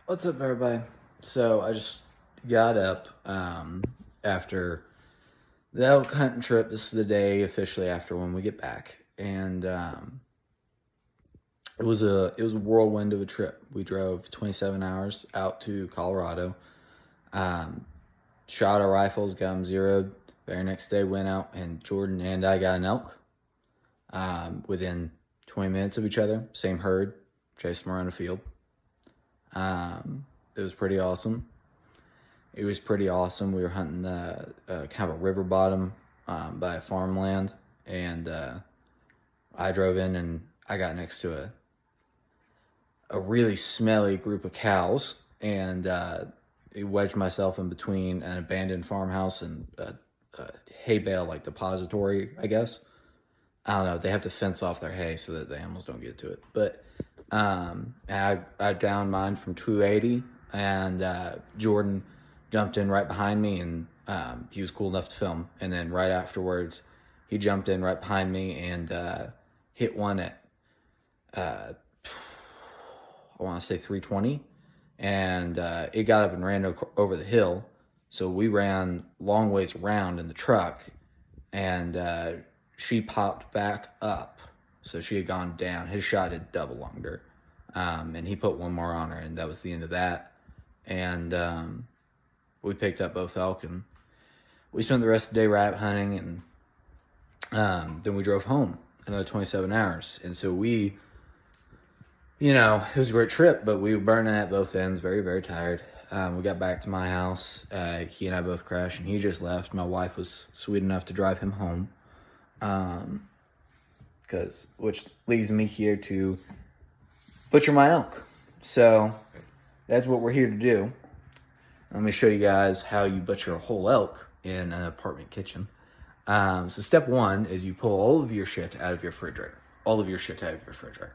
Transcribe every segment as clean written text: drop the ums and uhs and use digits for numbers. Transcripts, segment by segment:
What's up, everybody? So I just got up after the elk hunting trip. This is the day officially after when we get back, and it was a whirlwind of a trip. We drove 27 hours out to Colorado. Um, Shot our rifles, got them zeroed. Very next day, went out and Jordan and I got an elk within 20 minutes of each other. Same herd, chased them around the field. It was pretty awesome. It was pretty awesome. We were hunting kind of a river bottom by a farmland, and I drove in and I got next to a really smelly group of cows, and wedged myself in between an abandoned farmhouse and a hay bale like depository, I guess. I don't know. They have to fence off their hay so that the animals don't get to it. But I downed mine from 280, and Jordan jumped in right behind me, and he was cool enough to film. And then right afterwards, he jumped in right behind me and hit one at I want to say 320, and it got up and ran over the hill. So we ran long ways around in the truck, and she popped back up. So she had gone down. His shot had double lunged her, and he put one more on her, and that was the end of that. And we picked up both elk, and we spent the rest of the day rabbit hunting, and then we drove home another 27 hours. And so it was a great trip, but we were burning at both ends, very, very tired. We got back to my house. He and I both crashed, and he just left. My wife was sweet enough to drive him home, which leaves me here to butcher my elk. So that's what we're here to do. Let me show you guys how you butcher a whole elk in an apartment kitchen. So step one is you pull all of your shit out of your refrigerator. All of your shit out of your refrigerator.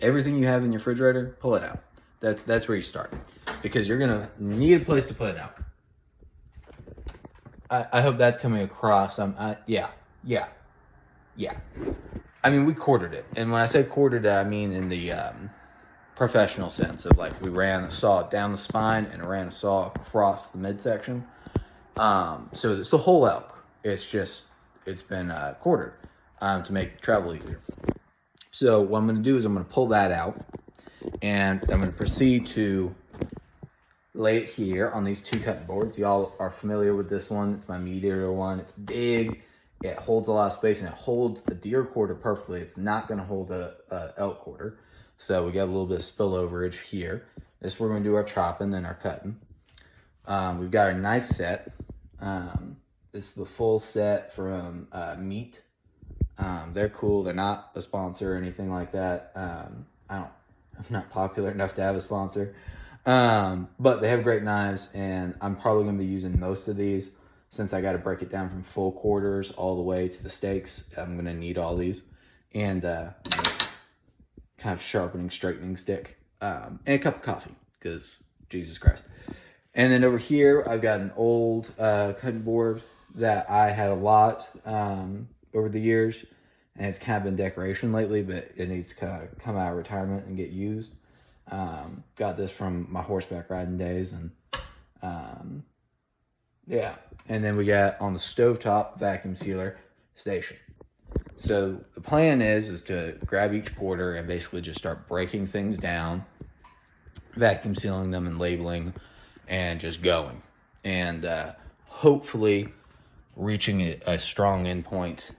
Everything you have in your refrigerator, pull it out. That's where you start. Because you're going to need a place to put an elk. I hope that's coming across. Yeah. I mean, we quartered it. And when I say quartered it, I mean in the professional sense of like we ran a saw down the spine and ran a saw across the midsection. So it's the whole elk. It's been quartered to make travel easier. So what I'm going to do is I'm going to pull that out, and I'm going to proceed to lay it here on these two cutting boards. Y'all are familiar with this one. It's my meat eater one. It's big. It holds a lot of space, and it holds a deer quarter perfectly. It's not going to hold a elk quarter. So we got a little bit of spilloverage here. This is where we're going to do our chopping and our cutting. We've got our knife set. This is the full set from Meat. They're cool. They're not a sponsor or anything like that. I'm not popular enough to have a sponsor. But they have great knives, and I'm probably going to be using most of these since I got to break it down from full quarters all the way to the steaks. I'm going to need all these. And kind of sharpening, straightening stick, and a cup of coffee, because Jesus Christ. And then over here, I've got an old cutting board that I had a lot over the years, and it's kind of been decoration lately, but it needs to kind of come out of retirement and get used. Got this from my horseback riding days, and yeah. And then we got on the stovetop vacuum sealer station. So the plan is to grab each quarter and basically just start breaking things down, vacuum sealing them and labeling, and just going. And hopefully reaching a strong endpoint,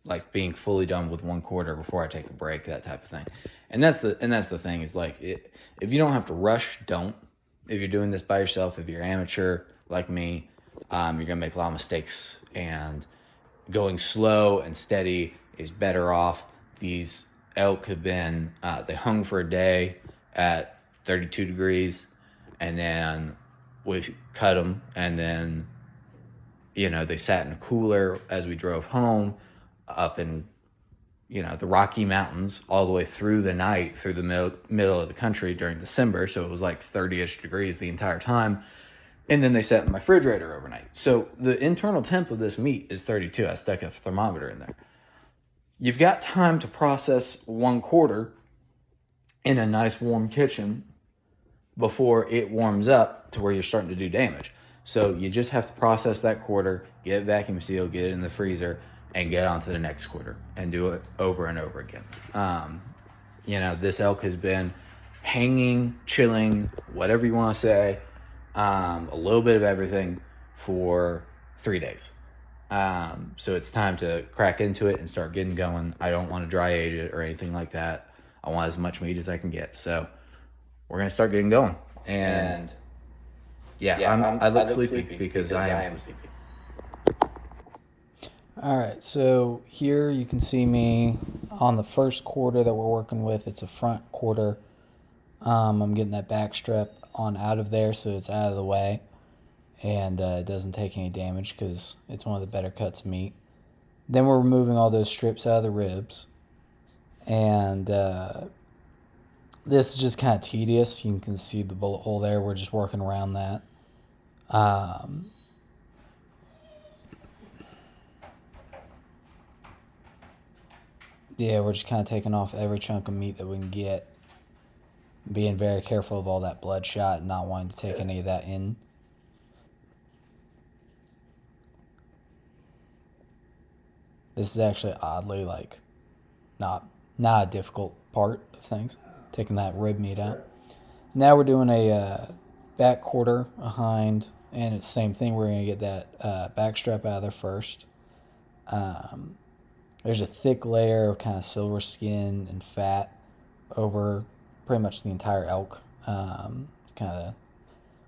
like being fully done with one quarter before I take a break, that type of thing. And that's the thing is like, if you don't have to rush, don't. If you're doing this by yourself, if you're amateur like me, you're going to make a lot of mistakes, and going slow and steady is better off. These elk have been, they hung for a day at 32 degrees, and then we cut them, and then, they sat in a cooler as we drove home up in, the Rocky Mountains all the way through the night, through the middle of the country during December. So it was like 30-ish degrees the entire time. And then they sat in my refrigerator overnight. So the internal temp of this meat is 32. I stuck a thermometer in there. You've got time to process one quarter in a nice warm kitchen before it warms up to where you're starting to do damage. So you just have to process that quarter, get it vacuum sealed, get it in the freezer, and get on to the next quarter and do it over and over again. This elk has been hanging, chilling, whatever you want to say, a little bit of everything for 3 days. So it's time to crack into it and start getting going. I don't want to dry age it or anything like that. I want as much meat as I can get. So we're going to start getting going. And I look sleepy because I am sleepy. All right, so here you can see me on the first quarter that we're working with. It's a front quarter. I'm getting that back strip on out of there so it's out of the way and it doesn't take any damage because it's one of the better cuts of meat. Then we're removing all those strips out of the ribs. And this is just kind of tedious. You can see the bullet hole there. We're just working around that. We're just kind of taking off every chunk of meat that we can get. Being very careful of all that bloodshot and not wanting to take any of that in. This is actually oddly not a difficult part of things, taking that rib meat out. Now we're doing a back quarter, a hind, and it's the same thing. We're going to get that back strap out of there first. There's a thick layer of kind of silver skin and fat over pretty much the entire elk. It's kind of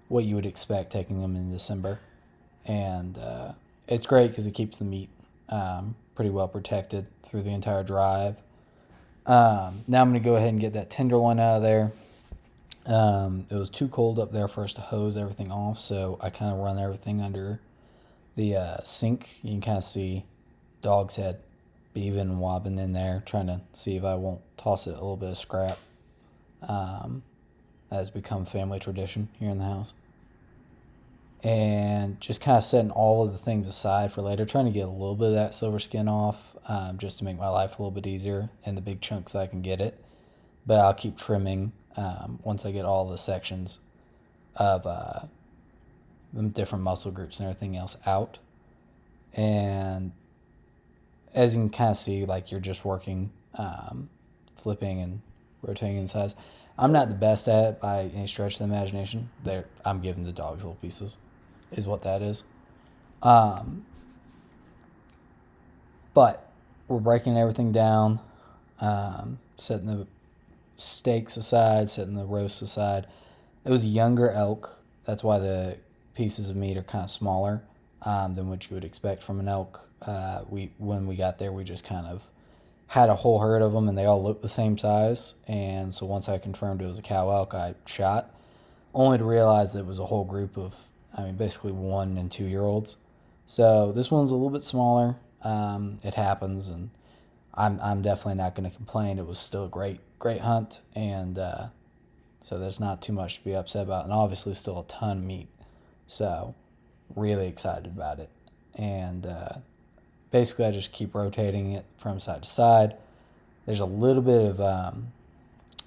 what you would expect taking them in December. And it's great because it keeps the meat pretty well protected through the entire drive. Now I'm going to go ahead and get that tenderloin out of there. It was too cold up there for us to hose everything off, so I kind of run everything under the sink. You can kind of see dog's head beaving and wobbling in there, trying to see if I won't toss it a little bit of scrap. That has become family tradition here in the house. And just kind of setting all of the things aside for later, trying to get a little bit of that silver skin off, just to make my life a little bit easier and the big chunks I can get it. But I'll keep trimming once I get all the sections of the different muscle groups and everything else out. And as you can kind of see, you're just working, flipping and rotating in size. I'm not the best at it by any stretch of the imagination. I'm giving the dogs little pieces, is what that is. But we're breaking everything down, setting the steaks aside, setting the roasts aside. It was a younger elk. That's why the pieces of meat are kind of smaller than what you would expect from an elk. When we got there, we just kind of had a whole herd of them, and they all looked the same size. And so once I confirmed it was a cow elk, I shot, only to realize that it was a whole group of, basically 1 and 2 year olds. So this one's a little bit smaller. It happens, and I'm definitely not going to complain. It was still a great hunt, and so there's not too much to be upset about, and obviously still a ton of meat. So really excited about it. And basically I just keep rotating it from side to side. There's a little bit of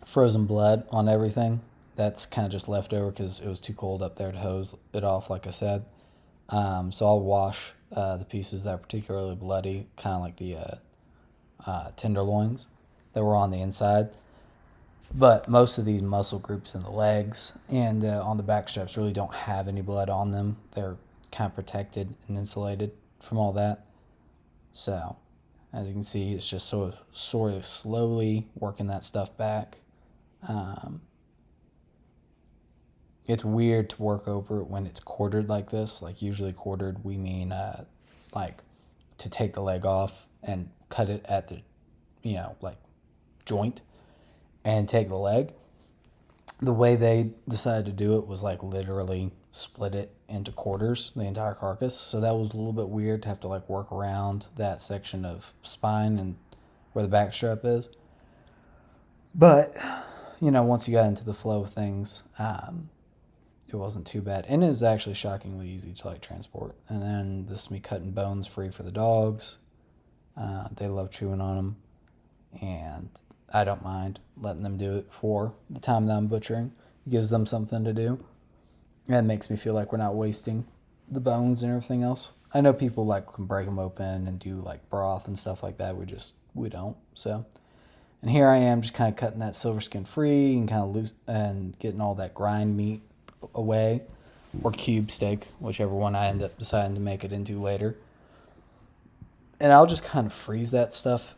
frozen blood on everything. That's kind of just left over because it was too cold up there to hose it off, like I said. So I'll wash the pieces that are particularly bloody, kind of like the tenderloins that were on the inside. But most of these muscle groups in the legs and on the back straps really don't have any blood on them. They're kind of protected and insulated from all that. So, as you can see, it's just sort of slowly working that stuff back. It's weird to work over it when it's quartered like this. Usually quartered, we mean to take the leg off and cut it at the, joint and take the leg. The way they decided to do it was literally split it into quarters, the entire carcass. So that was a little bit weird to have to work around that section of spine and where the back strap is. But, once you got into the flow of things, it wasn't too bad. And it was actually shockingly easy to transport. And then this is me cutting bones free for the dogs. They love chewing on them. And I don't mind letting them do it for the time that I'm butchering. gives them something to do. And it makes me feel like we're not wasting the bones and everything else. I know people like can break them open and do like broth and stuff like that. We don't. So, and here I am just kind of cutting that silver skin free and kind of loose and getting all that grind meat away, or cube steak, whichever one I end up deciding to make it into later. And I'll just kind of freeze that stuff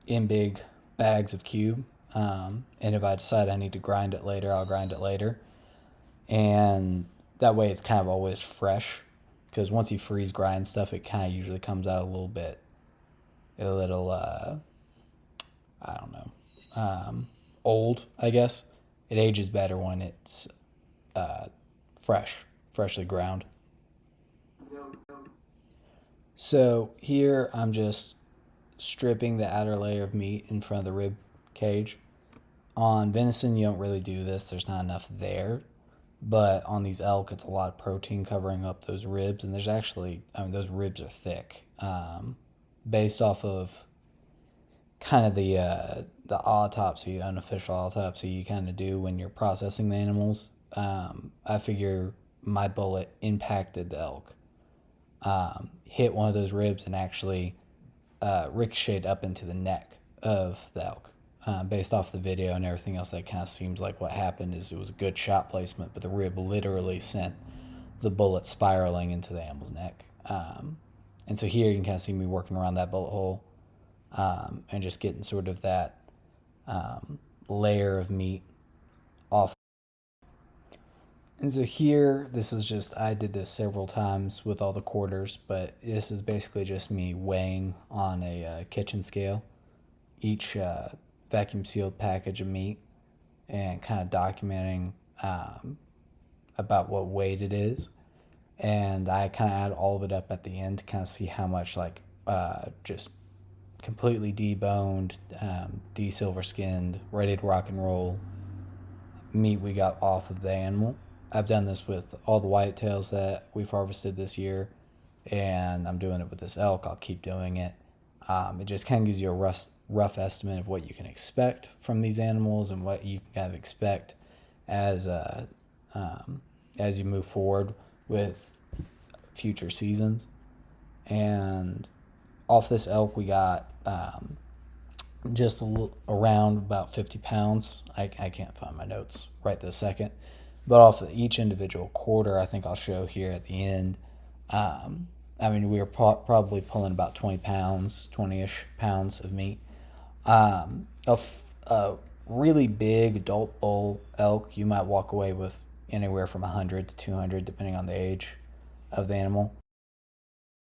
in big bags of cube. And if I decide I need to grind it later, I'll grind it later. And that way it's kind of always fresh, because once you freeze grind stuff, it kind of usually comes out a little I don't know, old, I guess. It ages better when it's freshly ground. So here I'm just stripping the outer layer of meat in front of the rib cage. On venison, you don't really do this. There's not enough there. But on these elk, it's a lot of protein covering up those ribs. And there's actually, those ribs are thick. Based off of kind of the autopsy, unofficial autopsy you kind of do when you're processing the animals. I figure my bullet impacted the elk, hit one of those ribs, and actually ricocheted up into the neck of the elk. Based off the video and everything else, that kind of seems like what happened is it was a good shot placement, but the rib literally sent the bullet spiraling into the animal's neck. And so here you can kind of see me working around that bullet hole, and just getting sort of that layer of meat off. And so here, this is just, I did this several times with all the quarters, but this is basically just me weighing on a kitchen scale each vacuum sealed package of meat, and kind of documenting about what weight it is. And I kind of add all of it up at the end to kind of see how much, like, just completely deboned, de-silver skinned, ready to rock and roll meat we got off of the animal. I've done this with all the whitetails that we've harvested this year, and I'm doing it with this elk. I'll keep doing it. It just kind of gives you a rough estimate of what you can expect from these animals and what you kind of expect as you move forward with future seasons. And off this elk, we got just around about 50 pounds. I can't find my notes right this second. But off of each individual quarter, I think I'll show here at the end, we were probably pulling about 20 pounds, 20-ish pounds of meat. A really big adult bull elk, you might walk away with anywhere from 100 to 200, depending on the age of the animal.